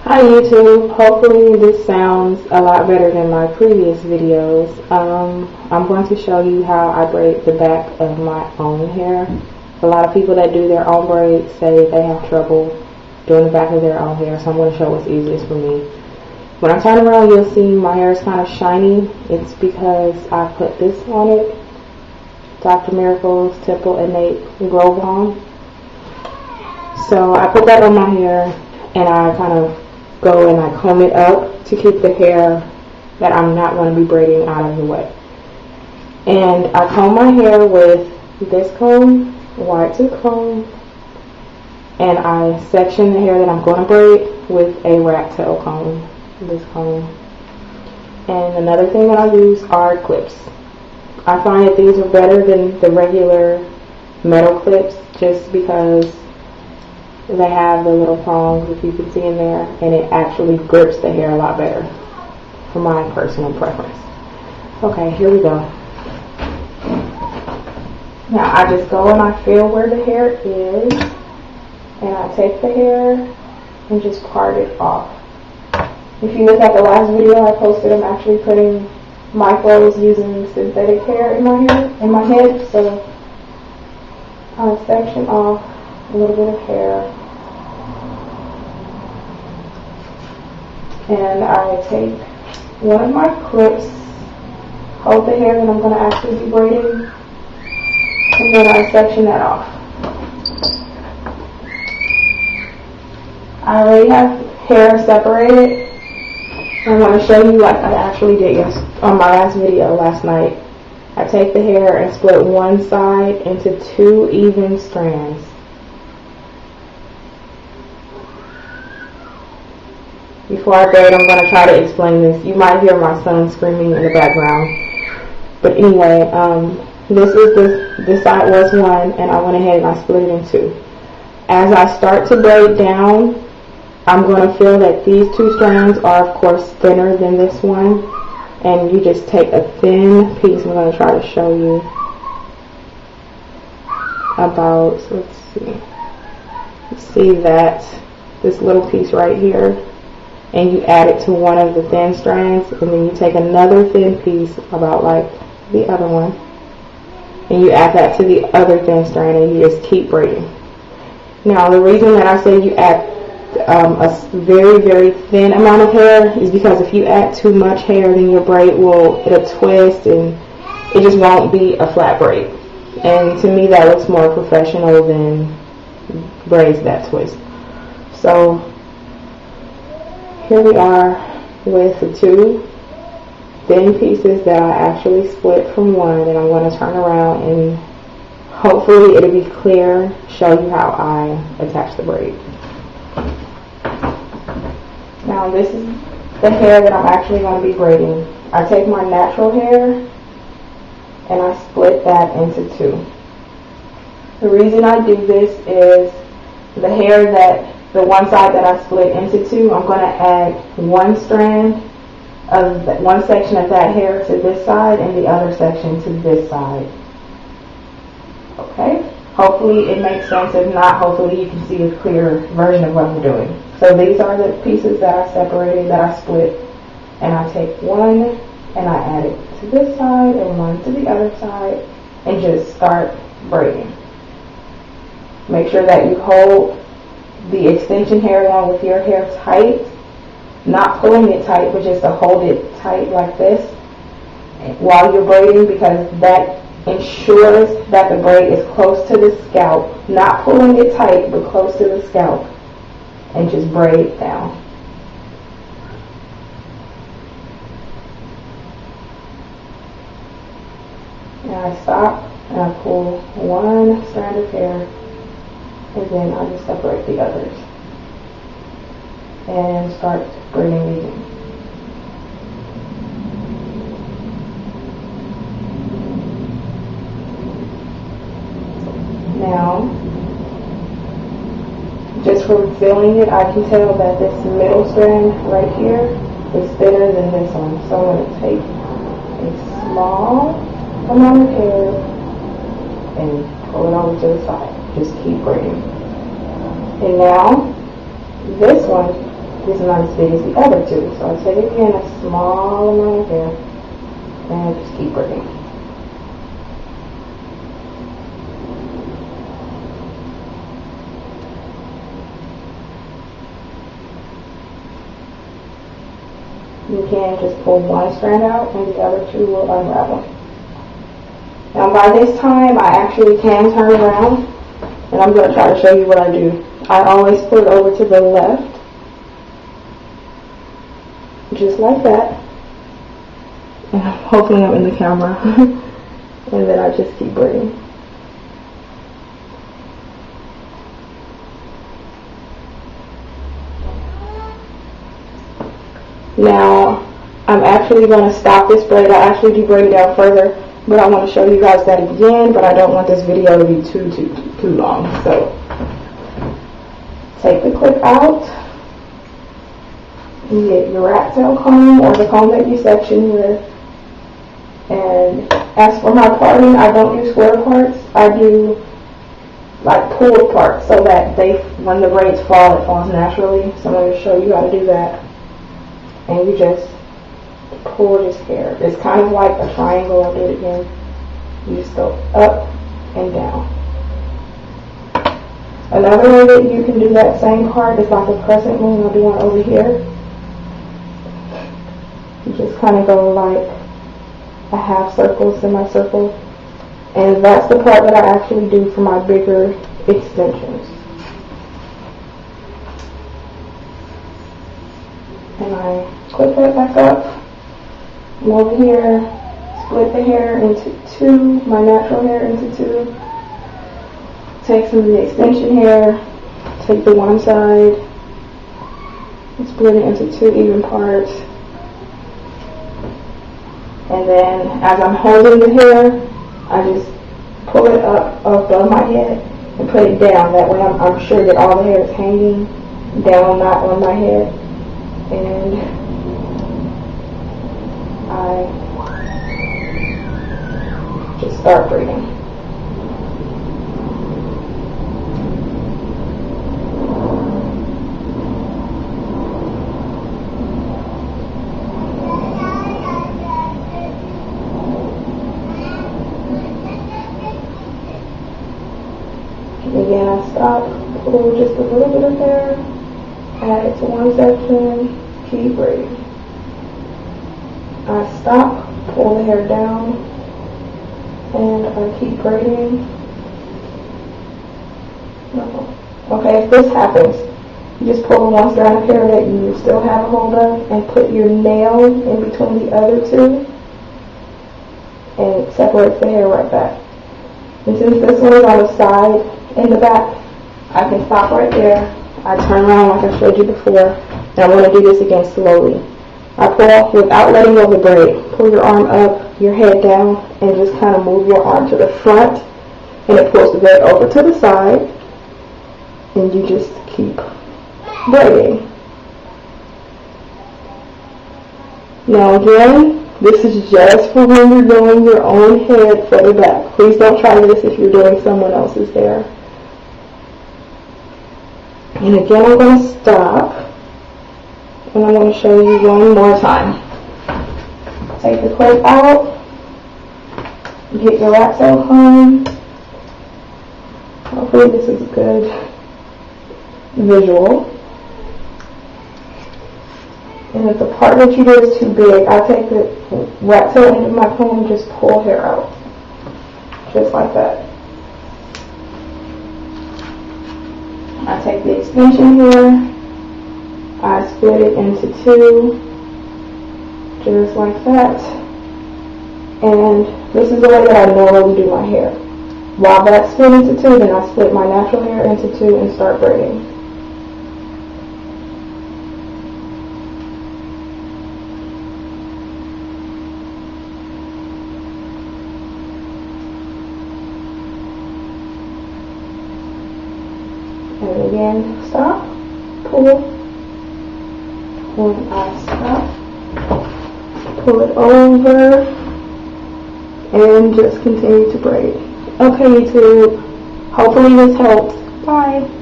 Hi YouTube, hopefully this sounds a lot better than my previous videos. I'm going to show you how I braid the back of my own hair. A lot of people that do their own braids say they have trouble doing the back of their own hair, so I'm going to show what's easiest for me. When I turn around, you'll see my hair is kind of shiny. It's because I put this on it, Dr. Miracle's Temple Innate Grow Balm. So I put that on my hair and I kind of go and I comb it up to keep the hair that I'm not going to be braiding out of the way. And I comb my hair with this comb, wide tooth comb, and I section the hair that I'm going to braid with a rat tail comb, this comb. And another thing that I use are clips. I find that these are better than the regular metal clips just because they have the little prongs, if you can see in there, and it actually grips the hair a lot better for my personal preference. Okay, here we go. Now I just go and I feel where the hair is, and I take the hair and just part it off. If you look at the last video I posted, I'm actually putting micros using synthetic hair in my head, so I'll section off a little bit of hair. And I take one of my clips, hold the hair that I'm going to actually be braiding, and then I section that off. I already have hair separated. I'm going to show you like I actually did on my last video last night. I take the hair and split one side into 2 even strands. Before I braid, I'm going to try to explain this. You might hear my son screaming in the background. But anyway, this side was one, and I went ahead and I split it in 2. As I start to braid down, I'm going to feel that these 2 strands are, of course, thinner than this one. And you just take a thin piece. I'm going to try to show you about, let's see that, this little piece right here. And you add it to one of the thin strands, and then you take another thin piece about like the other one, and you add that to the other thin strand, and you just keep braiding. Now the reason that I say you add a very, very thin amount of hair is because if you add too much hair, then your braid it'll twist and it just won't be a flat braid. And to me that looks more professional than braids that twist. So here we are with the 2 thin pieces that I actually split from one, and I'm going to turn around and hopefully it'll be clear, show you how I attach the braid. Now this is the hair that I'm actually going to be braiding. I take my natural hair and I split that into 2. The reason I do this is the hair the one side that I split into 2, I'm going to add one section of that hair to this side and the other section to this side. Okay? Hopefully it makes sense. If not, hopefully you can see a clear version of what I'm doing. So these are the pieces that I separated, that I split, and I take one and I add it to this side and one to the other side and just start braiding. Make sure that you hold the extension hair along with your hair tight, not pulling it tight, but just to hold it tight like this while you're braiding, because that ensures that the braid is close to the scalp, not pulling it tight, but close to the scalp, and just braid down. And I stop and I pull one strand of hair, and then I just separate the others and start braiding these in. Now, just from feeling it, I can tell that this middle strand right here is thinner than this one. So I'm going to take a small amount of hair and pull it over to the side. Just keep braiding. And now, this one, It's not as big as the other two. So I take again a small amount of hair and just keep braiding. You can just pull one strand out and the other two will unravel. Now by this time I actually can turn around, and I'm going to try to show you what I do. I always put it over to the left, just like that. And hopefully I'm in the camera. And then I just keep braiding. Now, I'm actually going to stop this braid. I actually do braid it down further, but I want to show you guys that again, but I don't want this video to be too long. So, take the clip out, you get your rat tail comb or the comb that you section with. And as for my parting, I don't do square parts. I do like pulled parts so that when the braids fall, it falls naturally. So I'm going to show you how to do that. And you just pull this hair. It's kind of like a triangle. I'll do it again. You just go up and down. Another way that you can do that same part is like a crescent moon. I'll do one over here. You just kind of go like a half circle, semicircle. And that's the part that I actually do for my bigger extensions. And I clip that back up, and over here, split the hair into two, my natural hair into two, take some of the extension hair, take the one side, and split it into two even parts, and then as I'm holding the hair, I just pull it up above my head and put it down. That way I'm sure that all the hair is hanging down, not on my head. And I just start braiding. And again, I stop, pull just a little bit of hair, add it to one section, keep braiding. I stop, pull the hair down, and I keep braiding. Okay, if this happens, you just pull the one strand of hair that you still have a hold of and put your nail in between the other two, and it separates the hair right back. And since this one is on the side and the back, I can stop right there. I turn around like I showed you before, and I'm going to do this again slowly. I pull without letting go of the braid. Pull your arm up, your head down, and just kind of move your arm to the front, and it pulls the braid over to the side, and you just keep braiding. Now again, this is just for when you're doing your own head for the back. Please don't try this if you're doing someone else's hair. And again, I'm going to stop, and I'm going to show you one more time. Take the clip out, get your rat tail comb. Hopefully this is a good visual. And if the part that you do is too big, I take the rat tail end of my comb and just pull hair out. Just like that. I take the extension here, I split it into two, just like that, and this is the way that I normally do my hair. While that's split into two, then I split my natural hair into two and start braiding. And again, stop, pull, and I stop, pull it over, and just continue to braid. Okay, YouTube, hopefully this helps. Bye.